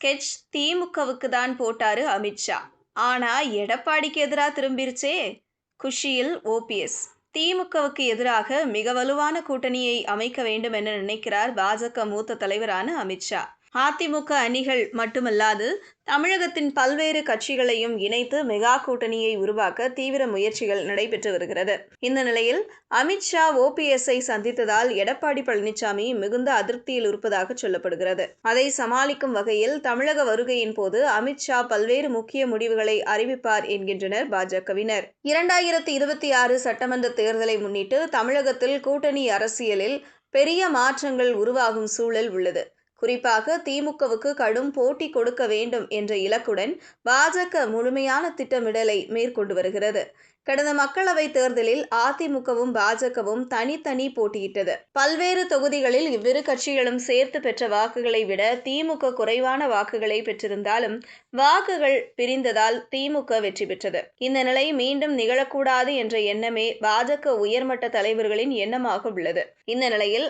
Sketch திமுகவுக்கு தான் போட்டாரு அமித்ஷா. ஆனா எடப்பாடிக்கு எதிரா திரும்பிருச்சே. குஷியில் ஓபிஎஸ். திமுகவுக்கு எதிராக மிக வலுவான கூட்டணியை அமைக்க வேண்டும் என நினைக்கிறார் பாஜக மூத்த தலைவரான அமித்ஷா. அதிமுக அணிகள் மட்டுமல்லாது தமிழகத்தின் பல்வேறு கட்சிகளையும் இணைத்து மெகா கூட்டணியை உருவாக்க தீவிர முயற்சிகள் நடைபெற்று வருகிறது. இந்த நிலையில் அமித்ஷா ஓபிஎஸ்ஐ சந்தித்ததால் எடப்பாடி பழனிசாமி மிகுந்த அதிருப்தியில் இருப்பதாக சொல்லப்படுகிறது. அதை சமாளிக்கும் வகையில் தமிழக வருகையின் போது அமித்ஷா பல்வேறு முக்கிய முடிவுகளை அறிவிப்பார் என்கின்றனர் பாஜகவினர். 2026 சட்டமன்ற தேர்தலை முன்னிட்டு தமிழகத்தில் கூட்டணி அரசியலில் பெரிய மாற்றங்கள் உருவாகும் சூழல் உள்ளது. குறிப்பாக திமுகவுக்கு கடும் போட்டி கொடுக்க வேண்டும் என்ற இலக்குடன் பாஜக முழுமையான திட்டமிடலை மேற்கொண்டு வருகிறது. கடந்த மக்களவைத் தேர்தலில் அதிமுகவும் பாஜகவும் தனித்தனி போட்டியிட்டது. பல்வேறு தொகுதிகளில் இவ்விரு கட்சிகளும் சேர்த்து பெற்ற வாக்குகளை விட திமுக குறைவான வாக்குகளை பெற்றிருந்தாலும் வாக்குகள் பிரிந்ததால் திமுக வெற்றி பெற்றது. இந்த நிலை மீண்டும் நிகழக்கூடாது என்ற எண்ணமே பாஜக உயர்மட்ட தலைவர்களின் எண்ணமாக உள்ளது. இந்த நிலையில்